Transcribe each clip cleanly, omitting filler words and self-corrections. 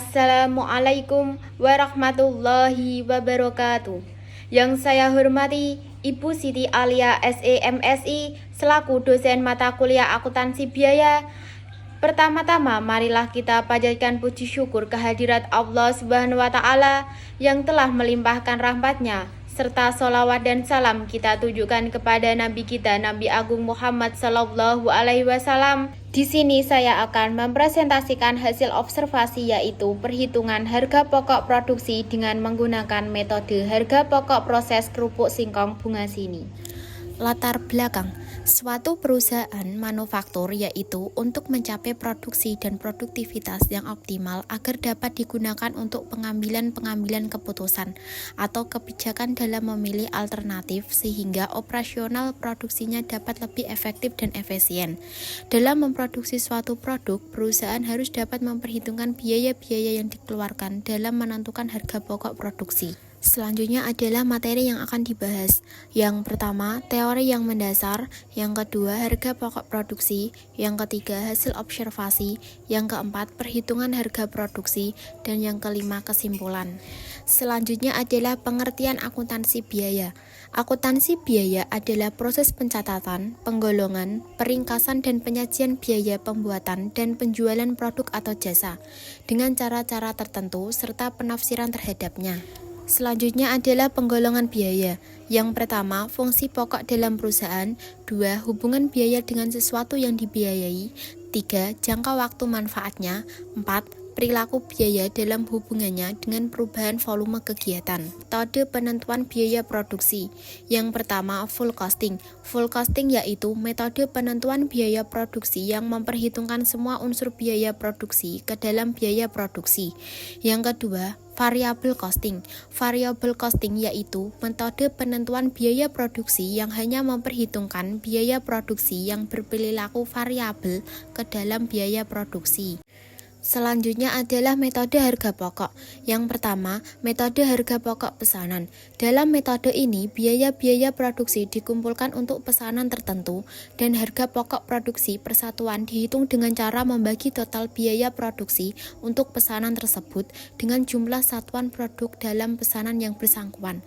Assalamualaikum warahmatullahi wabarakatuh. Yang saya hormati Ibu Siti Alia SEMSI selaku dosen mata kuliah akuntansi biaya. Pertama-tama marilah kita panjatkan puji syukur kehadirat Allah Subhanahu wa Ta'ala yang telah melimpahkan rahmat-Nya, serta sholawat dan salam kita tujukan kepada Nabi kita, Nabi Agung Muhammad Sallallahu Alaihi Wasallam. Di sini saya akan mempresentasikan hasil observasi, yaitu perhitungan harga pokok produksi dengan menggunakan metode harga pokok proses kerupuk singkong bunga sini. Latar belakang suatu perusahaan manufaktur yaitu untuk mencapai produksi dan produktivitas yang optimal agar dapat digunakan untuk pengambilan keputusan atau kebijakan dalam memilih alternatif sehingga operasional produksinya dapat lebih efektif dan efisien. Dalam memproduksi suatu produk, perusahaan harus dapat memperhitungkan biaya-biaya yang dikeluarkan dalam menentukan harga pokok produksi. Selanjutnya adalah materi yang akan dibahas. Yang pertama, teori yang mendasar. Yang kedua, harga pokok produksi. Yang ketiga, hasil observasi. Yang keempat, perhitungan harga produksi. Dan yang kelima, kesimpulan. Selanjutnya adalah pengertian akuntansi biaya. Akuntansi biaya adalah proses pencatatan, penggolongan, peringkasan dan penyajian biaya pembuatan dan penjualan produk atau jasa dengan cara-cara tertentu serta penafsiran terhadapnya. Selanjutnya adalah penggolongan biaya. Yang pertama, fungsi pokok dalam perusahaan. 2. Hubungan biaya dengan sesuatu yang dibiayai. 3. Jangka waktu manfaatnya. 4. Perilaku biaya dalam hubungannya dengan perubahan volume kegiatan. Metode penentuan biaya produksi. Yang pertama, full costing. Full costing yaitu metode penentuan biaya produksi yang memperhitungkan semua unsur biaya produksi ke dalam biaya produksi. Yang kedua, variable costing. Variable costing yaitu metode penentuan biaya produksi yang hanya memperhitungkan biaya produksi yang berperilaku variabel ke dalam biaya produksi. Selanjutnya adalah metode harga pokok. Yang pertama, metode harga pokok pesanan. Dalam metode ini, biaya-biaya produksi dikumpulkan untuk pesanan tertentu dan harga pokok produksi persatuan dihitung dengan cara membagi total biaya produksi untuk pesanan tersebut dengan jumlah satuan produk dalam pesanan yang bersangkutan.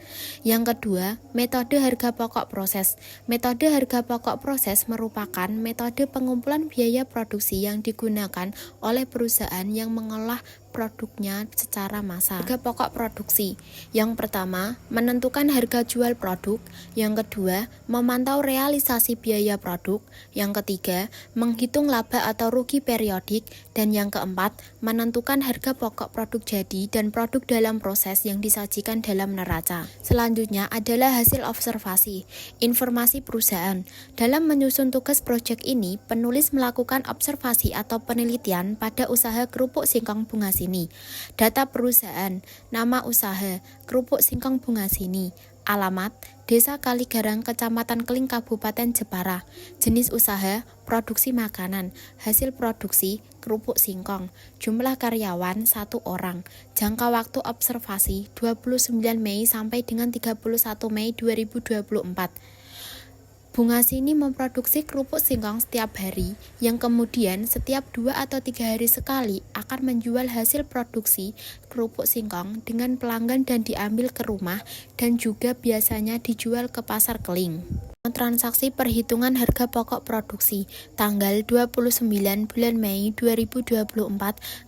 Yang kedua, metode harga pokok proses. Metode harga pokok proses merupakan metode pengumpulan biaya produksi yang digunakan oleh perusahaan yang mengolah produknya secara massal. Harga pokok produksi. Yang pertama, menentukan harga jual produk. Yang kedua, memantau realisasi biaya produk. Yang ketiga, menghitung laba atau rugi periodik. Dan yang keempat, menentukan harga pokok produk jadi dan produk dalam proses yang disajikan dalam neraca. Selanjutnya adalah hasil observasi. Informasi perusahaan. Dalam menyusun tugas proyek ini, penulis melakukan observasi atau penelitian pada usaha kerupuk singkong bunga sini. Data perusahaan, nama usaha, kerupuk singkong bunga sini. Alamat, Desa Kaligarang, Kecamatan Keling, Kabupaten Jepara. Jenis usaha, produksi makanan. Hasil produksi, kerupuk singkong. Jumlah karyawan, 1 orang. Jangka waktu observasi, 29 Mei sampai dengan 31 Mei 2024. Bunga sini memproduksi kerupuk singkong setiap hari, yang kemudian setiap 2 atau 3 hari sekali akan menjual hasil produksi kerupuk singkong dengan pelanggan dan diambil ke rumah dan juga biasanya dijual ke pasar Keling. Transaksi perhitungan harga pokok produksi tanggal 29 bulan Mei 2024.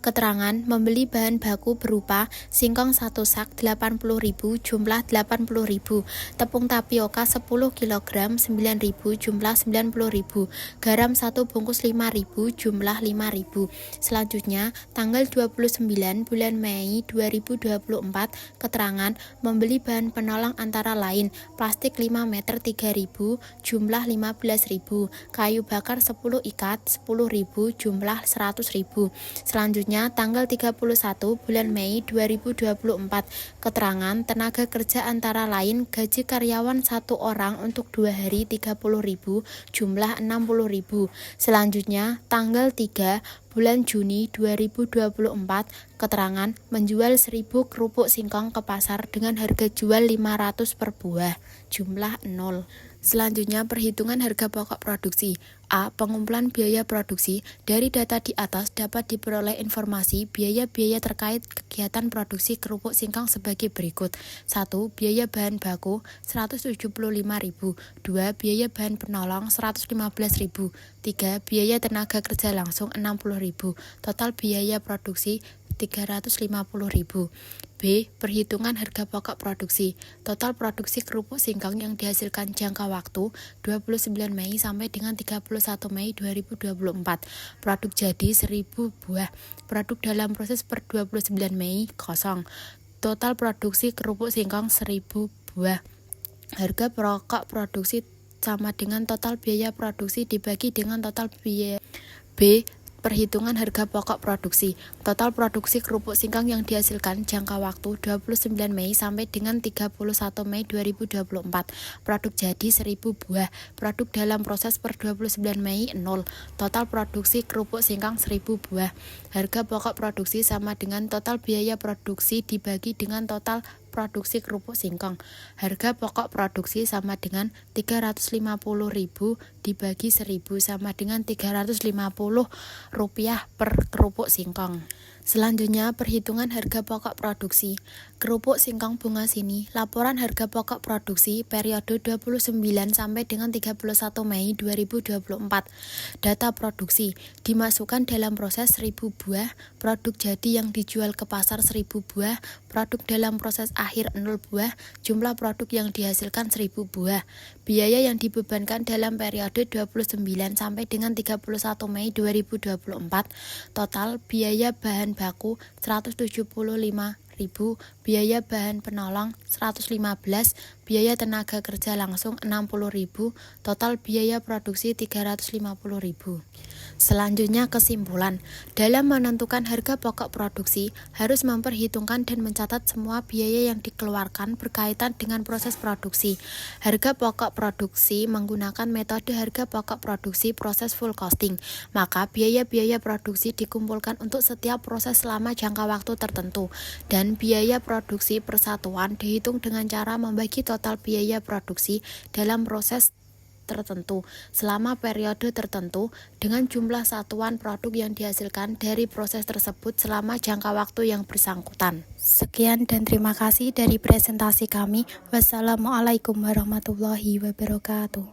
Keterangan membeli bahan baku berupa singkong 1 sak 80.000 jumlah 80.000, tepung tapioka 10 kg 9.000 jumlah 90.000, garam 1 bungkus 5.000 jumlah 5.000. Selanjutnya tanggal 29 bulan Mei 2024. Keterangan membeli bahan penolong antara lain plastik 5 meter 3.000 jumlah 15.000, kayu bakar 10 ikat 10.000 jumlah 100.000. Selanjutnya tanggal 31 bulan Mei 2024. Keterangan tenaga kerja antara lain gaji karyawan 1 orang untuk 2 hari 30.000 jumlah 60.000. Selanjutnya tanggal 3 bulan Juni 2024, keterangan menjual 1.000 kerupuk singkong ke pasar dengan harga jual 500 per buah, jumlah 0. Selanjutnya, perhitungan harga pokok produksi. A. Pengumpulan biaya produksi. Dari data di atas dapat diperoleh informasi biaya-biaya terkait kegiatan produksi kerupuk singkong sebagai berikut. 1. Biaya bahan baku 175.000. 2. Biaya bahan penolong 115.000. 3. Biaya tenaga kerja langsung 60.000. Total biaya produksi 350.000. B. Perhitungan harga pokok produksi. Total produksi kerupuk singkong yang dihasilkan jangka waktu 29 Mei sampai dengan 31 Mei 2024. Produk jadi 1000 buah. Produk dalam proses per 29 Mei kosong. Total produksi kerupuk singkong 1000 buah. Harga pokok produksi sama dengan total biaya produksi dibagi dengan total biaya. B. Perhitungan harga pokok produksi. Total produksi kerupuk singkong yang dihasilkan jangka waktu 29 Mei sampai dengan 31 Mei 2024. Produk jadi 1000 buah. Produk dalam proses per 29 Mei 0. Total produksi kerupuk singkong 1000 buah. Harga pokok produksi sama dengan total biaya produksi dibagi dengan total produksi kerupuk singkong. Harga pokok produksi sama dengan 350.000 dibagi 1000 sama dengan 350 rupiah per kerupuk singkong. Selanjutnya, perhitungan harga pokok produksi. Kerupuk singkong bunga sini. Laporan harga pokok produksi periode 29 sampai dengan 31 Mei 2024. Data produksi dimasukkan dalam proses 1000 buah. Produk jadi yang dijual ke pasar 1000 buah. Produk dalam proses akhir 0 buah. Jumlah produk yang dihasilkan 1000 buah. Biaya yang dibebankan dalam periode 29 sampai dengan 31 Mei 2024. Total biaya bahan baku 175.000, biaya bahan penolong 115, biaya tenaga kerja langsung 60.000, total biaya produksi 350.000. Selanjutnya, kesimpulan. Dalam menentukan harga pokok produksi, harus memperhitungkan dan mencatat semua biaya yang dikeluarkan berkaitan dengan proses produksi. Harga pokok produksi menggunakan metode harga pokok produksi proses full costing. Maka biaya-biaya produksi dikumpulkan untuk setiap proses selama jangka waktu tertentu, dan biaya produksi persatuan dihitung dengan cara membagi total biaya produksi dalam proses tertentu selama periode tertentu dengan jumlah satuan produk yang dihasilkan dari proses tersebut selama jangka waktu yang bersangkutan. Sekian dan terima kasih dari presentasi kami. Wassalamualaikum warahmatullahi wabarakatuh.